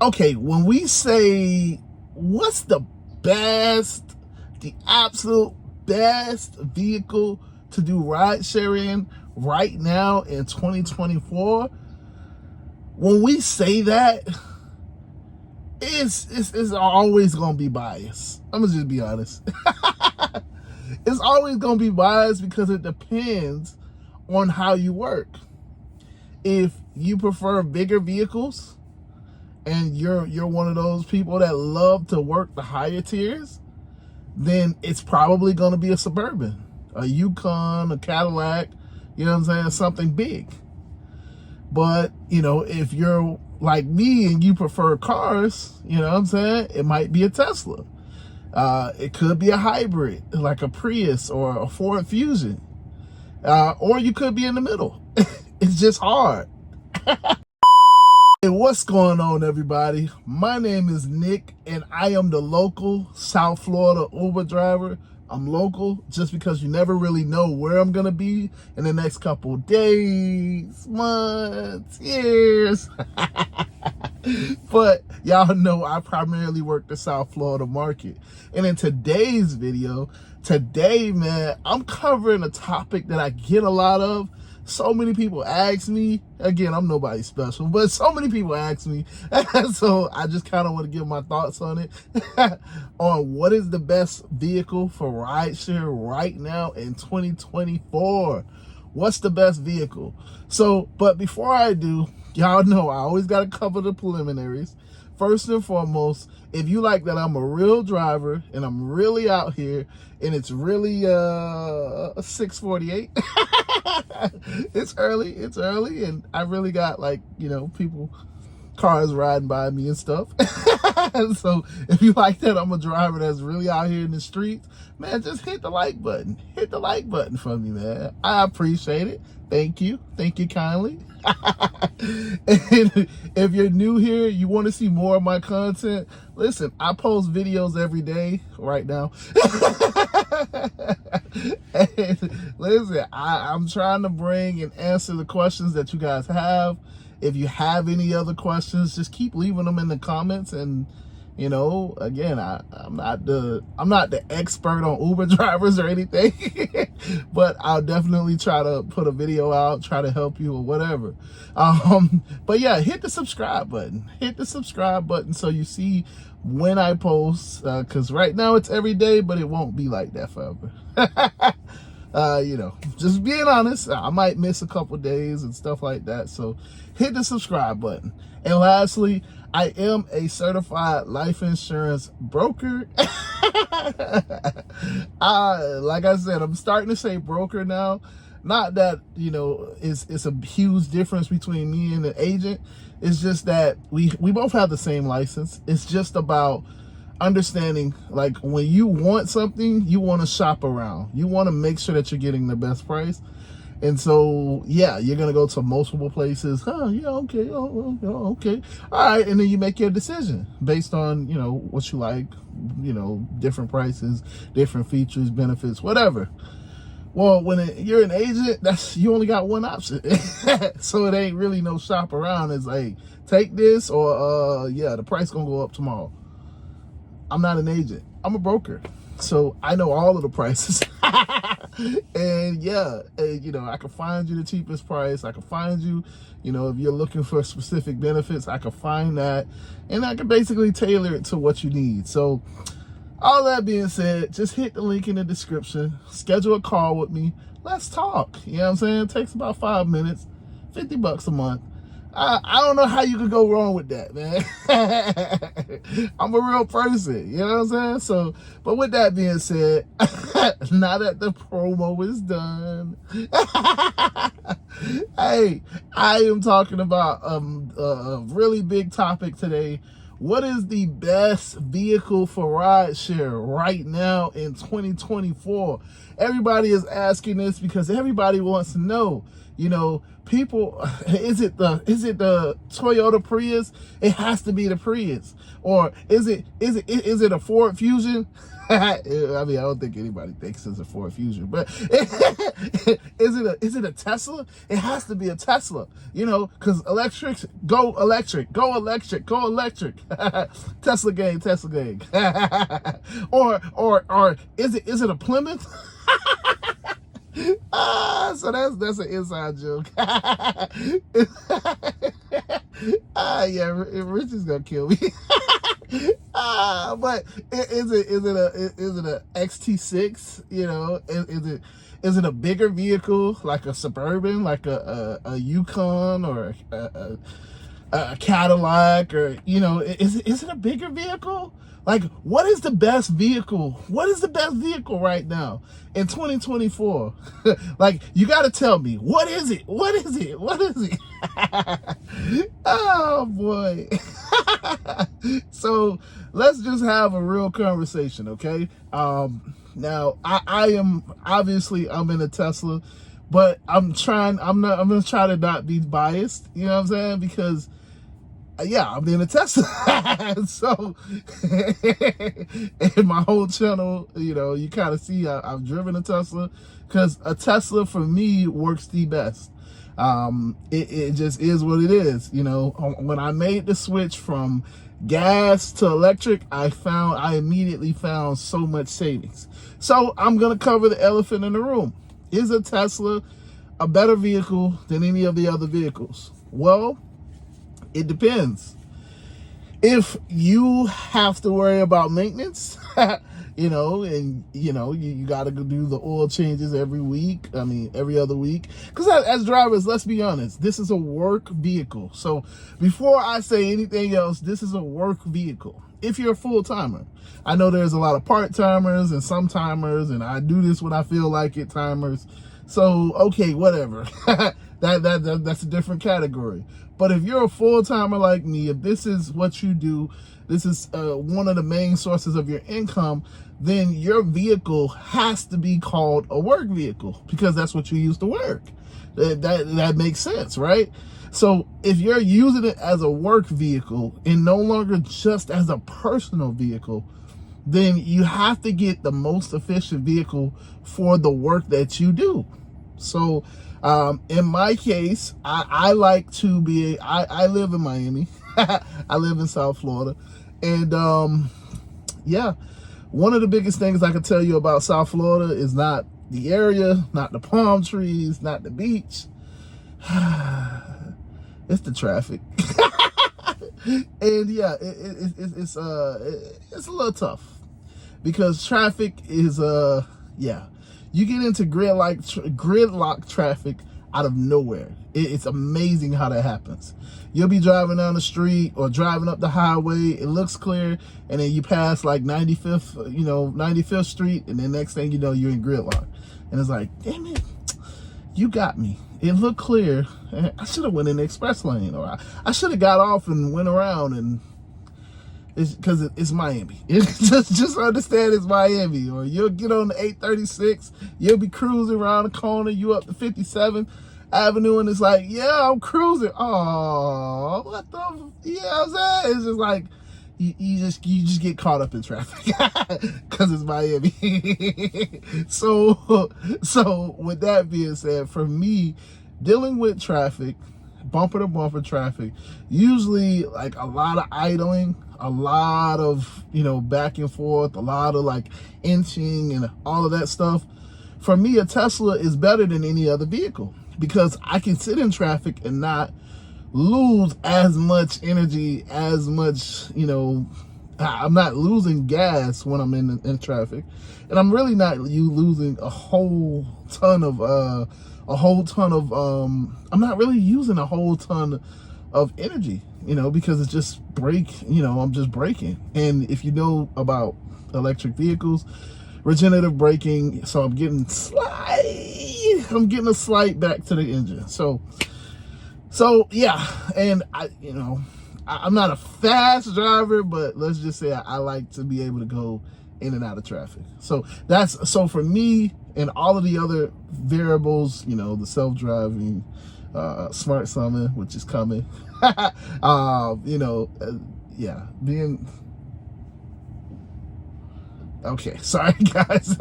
Okay, when we say what's the absolute best vehicle to do ride sharing right now in 2024, when we say that, it's always gonna be biased. I'm gonna just be honest. It's always gonna be biased because it depends on how you work. If you prefer bigger vehicles and you're one of those people that love to work the higher tiers, then it's probably going to be a Suburban, a Yukon, a Cadillac, you know what I'm saying, something big. But, if you're like me and you prefer cars, you know what I'm saying, it might be a Tesla. It could be a hybrid, like a Prius or a Ford Fusion. Or you could be in the middle. It's just hard. Hey, what's going on, everybody? My name is Nick, and I am the local South Florida Uber driver. I'm local just because you never really know where I'm gonna be in the next couple days, months, years. But y'all know I primarily work the South Florida market. And in today's video, man, I'm covering a topic that I get a lot of. So many people ask me, again, I'm nobody special, but so many people ask me, so I just kind of want to give my thoughts on it, on what is the best vehicle for rideshare right now in 2024. What's the best vehicle? So, but before I do, y'all know I always got to cover the preliminaries. First and foremost, if you like that I'm a real driver and I'm really out here and it's really 6:48, it's early, and I really got, like, people, cars riding by me and stuff. So if you like that I'm a driver that's really out here in the streets, man, just hit the like button. Hit the like button for me, man. I appreciate it. Thank you kindly. And if you're new here, you want to see more of my content, listen, I post videos every day right now. And listen, I'm trying to bring and answer the questions that you guys have. If you have any other questions, just keep leaving them in the comments. And again, I'm not the expert on Uber drivers or anything, but I'll definitely try to put a video out, try to help you or whatever. But yeah, hit the subscribe button. Hit the subscribe button so you see when I post, because right now it's every day, but it won't be like that forever. Just being honest, I might miss a couple days and stuff like that. So hit the subscribe button. And lastly, I am a certified life insurance broker. Like I said, I'm starting to say broker now. Not that, it's a huge difference between me and an agent. It's just that we both have the same license. It's just about understanding, like, when you want something, you want to shop around. You want to make sure that you're getting the best price. And so, yeah, you're going to go to multiple places. Yeah, okay, okay. All right, and then you make your decision based on, what you like, different prices, different features, benefits, whatever. Well, when you're an agent, you only got one option. So it ain't really no shop around. It's like, take this or, yeah, the price going to go up tomorrow. I'm not an agent. I'm a broker. So I know all of the prices. And yeah, I can find you the cheapest price. I can find you, if you're looking for specific benefits, I can find that. And I can basically tailor it to what you need. So all that being said, just hit the link in the description. Schedule a call with me. Let's talk. You know what I'm saying? It takes about 5 minutes, $50 a month. I don't know how you could go wrong with that, man. I'm a real person, you know what I'm saying? So, but with that being said, now that the promo is done, hey, I am talking about a really big topic today. What is the best vehicle for rideshare right now in 2024? Everybody is asking this because everybody wants to know. You know, people, is it the Toyota Prius? It has to be the Prius. Or is it a Ford Fusion? I mean, I don't think anybody thinks it's a Ford Fusion, but is it a Tesla? It has to be a Tesla, you know, because electrics go electric, go electric, go electric. Tesla gang, Tesla gang. or is it a Plymouth? So that's an inside joke. Yeah, Rich is gonna kill me. But is it a XT6? You know, is it a bigger vehicle like a Suburban, like a Yukon or a Cadillac, or you know, is it a bigger vehicle? Like, what is the best vehicle? What is the best vehicle right now in 2024? Like, you got to tell me, what is it? What is it? What is it? Oh boy. So let's just have a real conversation, okay? Now I am obviously I'm in a Tesla, but I'm gonna try to not be biased, you know what I'm saying? Because yeah, I'm in a Tesla. So, in my whole channel, you know, you kind of see I've driven a Tesla, because a Tesla for me works the best. It just is what it is. You know, when I made the switch from gas to electric, I immediately found so much savings. So I'm going to cover the elephant in the room. Is a Tesla a better vehicle than any of the other vehicles? Well, it depends. If you have to worry about maintenance, you know, and you know, you got to go do the oil changes every week. I mean, every other week. Because as drivers, let's be honest, this is a work vehicle. So before I say anything else, this is a work vehicle. If you're a full-timer, I know there's a lot of part-timers and some timers, and I do this when I feel like it timers. So, okay, whatever. That's a different category. But if you're a full-timer like me, if this is what you do, this is one of the main sources of your income, then your vehicle has to be called a work vehicle, because that's what you use to work. That makes sense, right? So if you're using it as a work vehicle and no longer just as a personal vehicle, then you have to get the most efficient vehicle for the work that you do. So in my case, I like to be, I live in Miami. I live in South Florida. And yeah, one of the biggest things I can tell you about South Florida is not the area, not the palm trees, not the beach. It's the traffic. And yeah, it's a little tough, because traffic is yeah, you get into gridlock traffic out of nowhere. It's amazing how that happens. You'll be driving down the street or driving up the highway, it looks clear, and then you pass like 95th Street, and then next thing you know, you're in gridlock. And it's like, damn it, you got me. It looked clear. I should have went in the express lane, or I should have got off and went around. And it's because it's Miami. Just understand it's Miami. Or you'll get on the 836, you'll be cruising around the corner, you up to 57th Avenue, and it's like, yeah, I'm cruising. Oh, what the? You know what I'm saying? It's just like you just get caught up in traffic because it's Miami. So with that being said, for me, dealing with traffic, bumper to bumper traffic, usually like a lot of idling, a lot of, you know, back and forth, a lot of like inching and all of that stuff. For me, a Tesla is better than any other vehicle, because I can sit in traffic and not lose as much energy, as much, you know, I'm not losing gas when I'm in traffic, and I'm really not losing a whole ton of I'm not really using a whole ton of energy, you know, because it's just I'm just braking. And if you know about electric vehicles, regenerative braking, so I'm getting a slight back to the engine. So yeah, and I'm not a fast driver, but let's just say I like to be able to go in and out of traffic. So for me, and all of the other variables, you know, the self-driving, smart summon, which is coming, you know, yeah, being okay. Sorry, guys.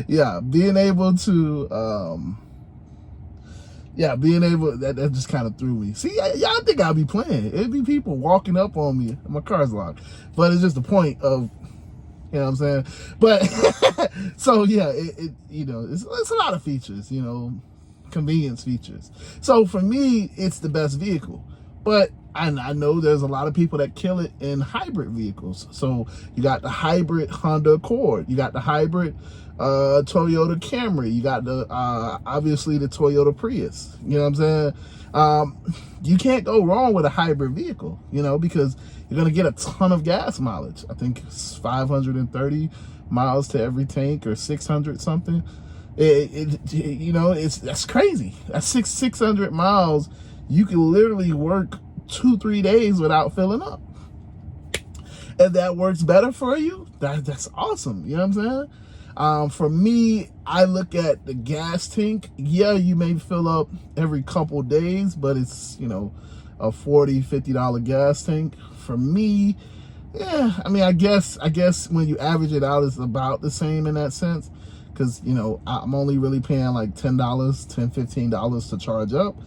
Yeah, being able to, that just kind of threw me. See, y'all think I'll be playing. It'd be people walking up on me. My car's locked, but it's just the point of, you know what I'm saying? But so yeah, you know, it's a lot of features, you know, convenience features. So for me, it's the best vehicle. But I know there's a lot of people that kill it in hybrid vehicles. So you got the hybrid Honda Accord, you got the hybrid Toyota Camry, you got the obviously the Toyota Prius. You know what I'm saying? You can't go wrong with a hybrid vehicle, you know, because you're gonna get a ton of gas mileage. I think it's 530 miles to every tank, or 600 something. You know, that's crazy. That's 600 miles. You can literally work 2-3 days without filling up. If that works better for you, that's awesome. You know what I'm saying? For me, I look at the gas tank. Yeah, you may fill up every couple days, but it's, you know, a $40-50 gas tank. For me, yeah, I mean, I guess when you average it out, it's about the same in that sense, because, you know, I'm only really paying like $10-$15 to charge up.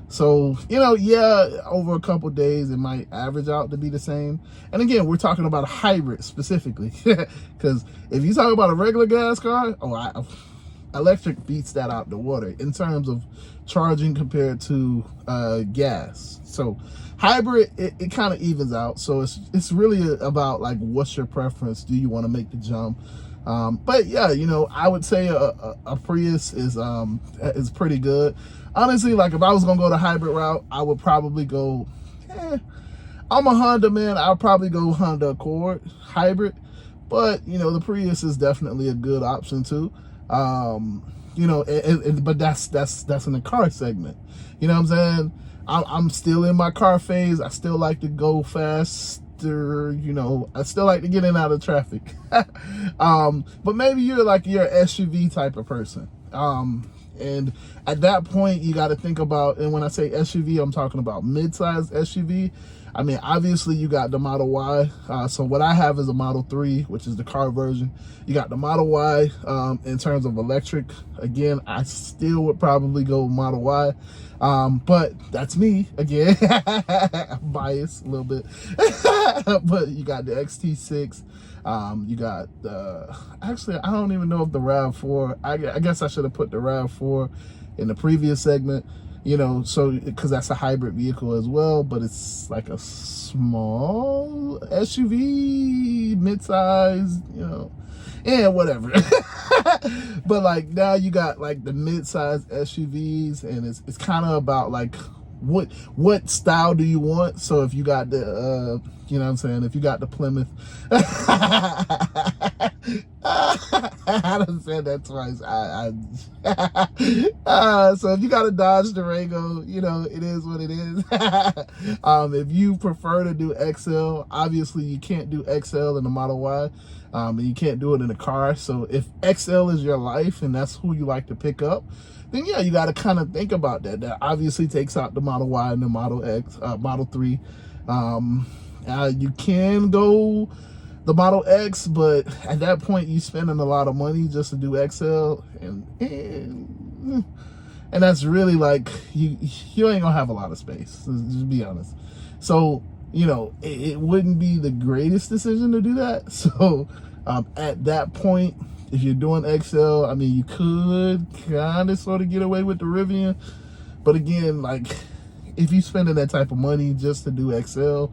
So, you know, yeah, over a couple days, it might average out to be the same. And again, we're talking about a hybrid specifically, because if you talk about a regular gas car, electric beats that out the water in terms of charging compared to gas. So hybrid, it kind of evens out. So it's really about like, what's your preference? Do you want to make the jump? But yeah, you know, I would say a Prius is pretty good. Honestly, like if I was gonna go the hybrid route, I would probably go, I'm a Honda man, I'll probably go Honda Accord hybrid. But, you know, the Prius is definitely a good option too. You know, but that's in the car segment. You know what I'm saying? I'm still in my car phase. I still like to go faster. You know, I still like to get in and out of traffic. But maybe you're an SUV type of person. And at that point, you got to think about, and when I say SUV, I'm talking about mid-size SUV. I mean, obviously, you got the Model Y. So what I have is a Model 3, which is the car version. You got the Model Y in terms of electric. Again, I still would probably go Model Y. But that's me, again. I'm biased a little bit. But you got the XT6. You got actually, I don't even know if the RAV4, I guess I should have put the RAV4 in the previous segment, you know, so because that's a hybrid vehicle as well, but it's like a small SUV, mid-size, you know, and whatever. But like now you got like the mid-size SUVs, and it's kind of about like what style do you want. So if you got the you know what I'm saying, if you got the Plymouth, I done said that twice. So if you got a Dodge Durango, you know, it is what it is. If you prefer to do XL, obviously you can't do XL in the Model Y, and you can't do it in a car. So if XL is your life and that's who you like to pick up, then yeah, you got to kind of think about that. That obviously takes out the Model Y and the Model X, Model 3. You can go the Model X, but at that point you spending a lot of money just to do XL, and that's really like you ain't gonna have a lot of space. Just be honest. So you know it wouldn't be the greatest decision to do that. So at that point, if you're doing XL, I mean, you could kind of sort of get away with the Rivian, but again, like if you spending that type of money just to do XL,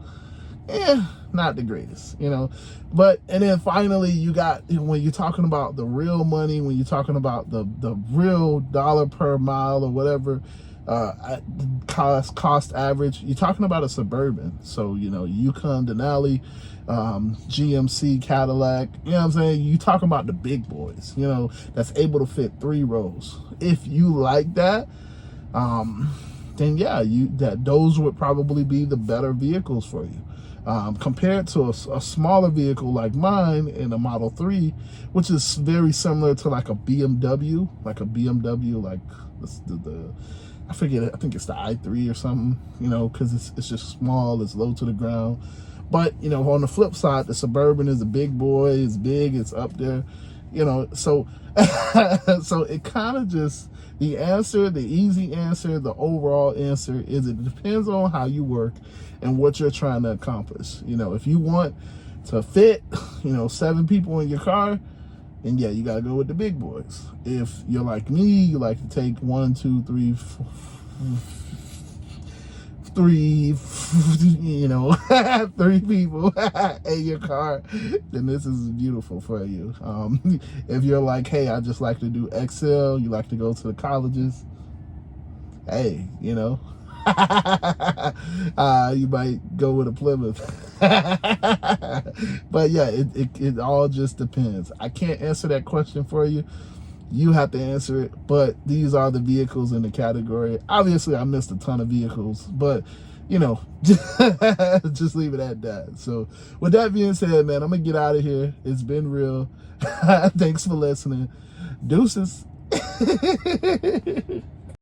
not the greatest, you know. But and then finally you got, when you're talking about the real money, when you're talking about the real dollar per mile or whatever, cost average, you're talking about a Suburban. So you know, Yukon Denali, GMC Cadillac, you know what I'm saying, you talking about the big boys, you know, that's able to fit 3 rows. If you like that, then yeah, those would probably be the better vehicles for you. compared to a smaller vehicle like mine in a Model 3, which is very similar to like a BMW, like the I forget it, I think it's the i3 or something, you know, because it's just small, it's low to the ground. But, you know, on the flip side, the Suburban is a big boy, it's big, it's up there, you know, so so it kind of just, the easy answer, the overall answer is it depends on how you work and what you're trying to accomplish. You know, if you want to fit, you know, 7 people in your car, then yeah, you got to go with the big boys. If you're like me, you like to take 1, 2, 3, 3, you know, 3 people in your car, then this is beautiful for you. If you're like, hey, I just like to do Excel, you like to go to the colleges, hey, you know, you might go with a Plymouth. But yeah, it all just depends. I can't answer that question for you. You have to answer it, but these are the vehicles in the category. Obviously, I missed a ton of vehicles, but, you know, just leave it at that. So with that being said, man, I'm going to get out of here. It's been real. Thanks for listening. Deuces.